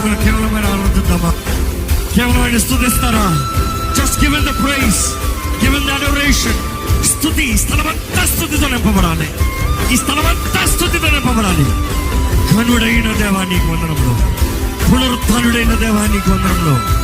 నిమిషములు కేవలం ఆయన ఆరాధిద్దామా? కేవలం ఆయన స్తుతిస్తారా? Just give him the praise, give him the adoration. స్తుతి, ఈ స్థలమంతా స్తుతితో నింపబడాలి. ఈ స్థలమంతా స్తుతితో నింపబడాలి. ఘనుడైన దేవా నీకు వందనములు, పునరుత్థానుడైన దేవా నీకు వందనములు.